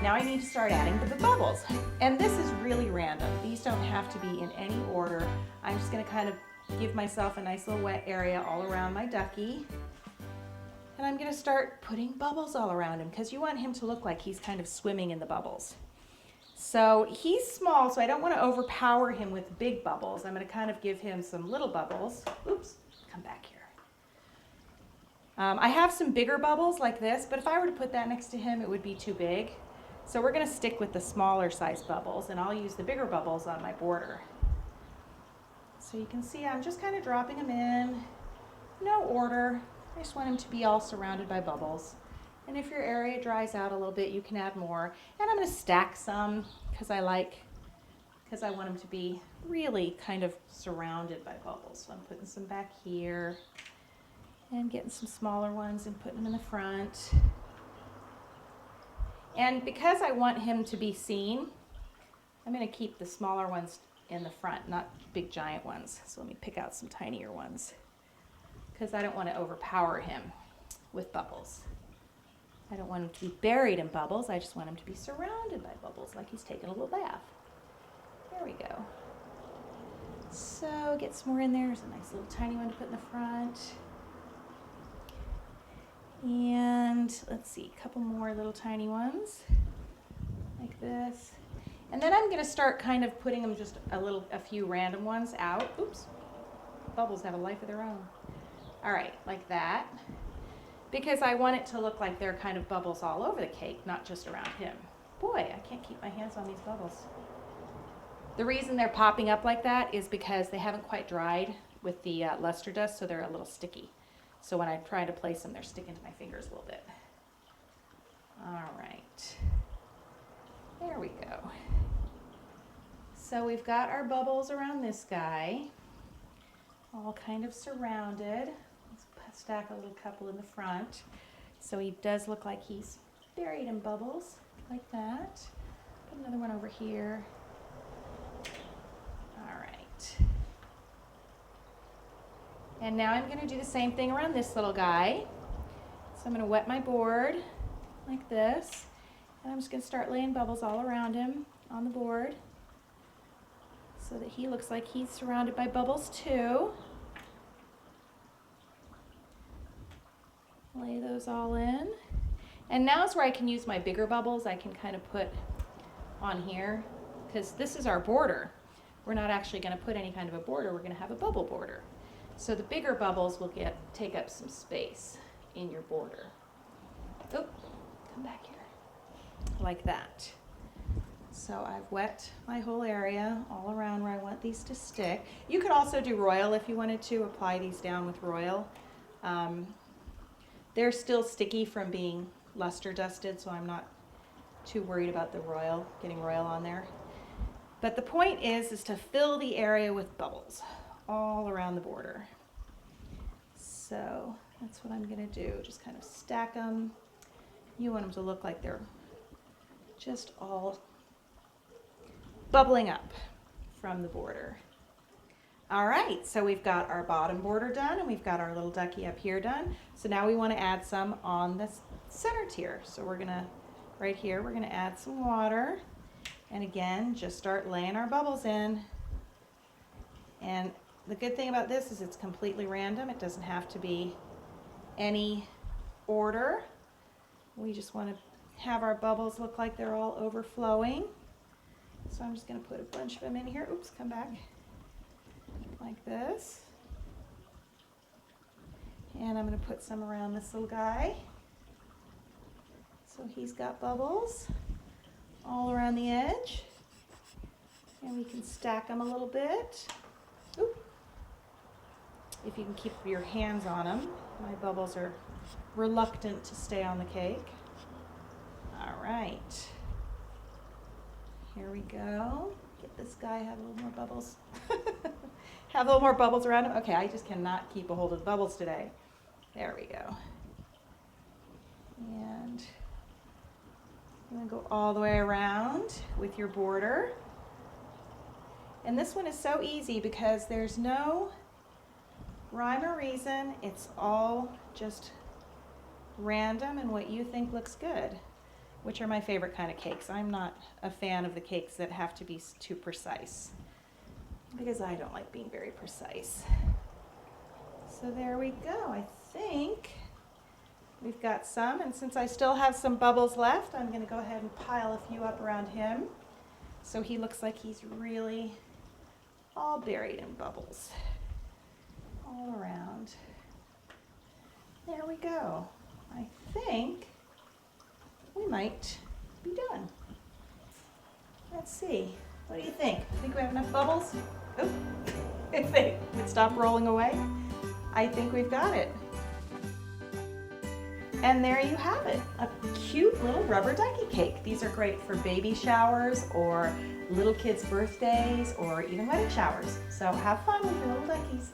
Now I need to start adding the bubbles. And this is really random. These don't have to be in any order. I'm just gonna kind of give myself a nice little wet area all around my ducky. And I'm gonna start putting bubbles all around him because you want him to look like he's kind of swimming in the bubbles. So he's small, so I don't want to overpower him with big bubbles. I'm going to kind of give him some little bubbles. Oops, come back here. I have some bigger bubbles like this, but if I were to put that next to him, it would be too big. So we're going to stick with the smaller size bubbles, and I'll use the bigger bubbles on my border. So you can see I'm just kind of dropping them in. No order. I just want him to be all surrounded by bubbles. And if your area dries out a little bit, you can add more. And I'm going to stack some because I want them to be really kind of surrounded by bubbles. So I'm putting some back here and getting some smaller ones and putting them in the front. And because I want him to be seen, I'm going to keep the smaller ones in the front, not big giant ones. So let me pick out some tinier ones because I don't want to overpower him with bubbles. I don't want him to be buried in bubbles. I just want him to be surrounded by bubbles like he's taking a little bath. There we go. So get some more in there. There's a nice little tiny one to put in the front. And let's see, a couple more little tiny ones like this. And then I'm going to start kind of putting them just a few random ones out. Oops, bubbles have a life of their own. All right, like that. Because I want it to look like they're kind of bubbles all over the cake, not just around him. Boy, I can't keep my hands on these bubbles. The reason they're popping up like that is because they haven't quite dried with the luster dust, so they're a little sticky. So when I try to place them, they're sticking to my fingers a little bit. All right. There we go. So we've got our bubbles around this guy, all kind of surrounded. Stack a little couple in the front so he does look like he's buried in bubbles like that. Put another one over here. All right. And now I'm going to do the same thing around this little guy. So I'm going to wet my board like this, and I'm just going to start laying bubbles all around him on the board so that he looks like he's surrounded by bubbles too. Lay those all in. And now is where I can use my bigger bubbles. I can kind of put on here because this is our border. We're not actually going to put any kind of a border. We're going to have a bubble border. So the bigger bubbles will take up some space in your border. Oh, come back here. Like that. So I've wet my whole area all around where I want these to stick. You could also do royal if you wanted to. Apply these down with royal. They're still sticky from being luster dusted, so I'm not too worried about the royal, getting royal on there. But the point is to fill the area with bubbles all around the border. So that's what I'm going to do. Just kind of stack them. You want them to look like they're just all bubbling up from the border. All right, so we've got our bottom border done and we've got our little ducky up here done. So now we want to add some on the center tier. So we're gonna, right here, we're gonna add some water. And again, just start laying our bubbles in. And the good thing about this is it's completely random. It doesn't have to be any order. We just want to have our bubbles look like they're all overflowing. So I'm just gonna put a bunch of them in here. Oops, come back. Like this. And I'm going to put some around this little guy. So he's got bubbles all around the edge. And we can stack them a little bit. Oop. If you can keep your hands on them. My bubbles are reluctant to stay on the cake. All right. Here we go. Get this guy, have a little more bubbles. Have a little more bubbles around him. Okay, I just cannot keep a hold of the bubbles today. There we go. And I'm going to go all the way around with your border. And this one is so easy because there's no rhyme or reason. It's all just random and what you think looks good. which are my favorite kind of cakes. I'm not a fan of the cakes that have to be too precise, because I don't like being very precise. So there we go. I think we've got some, and since I still have some bubbles left, I'm going to go ahead and pile a few up around him so he looks like he's really all buried in bubbles all around. There we go. I think we might be done. Let's see. What do you think? Think we have enough bubbles? Oh, if they would stop rolling away. I think we've got it. And there you have it, a cute little rubber ducky cake. These are great for baby showers or little kids' birthdays or even wedding showers. So have fun with your little duckies.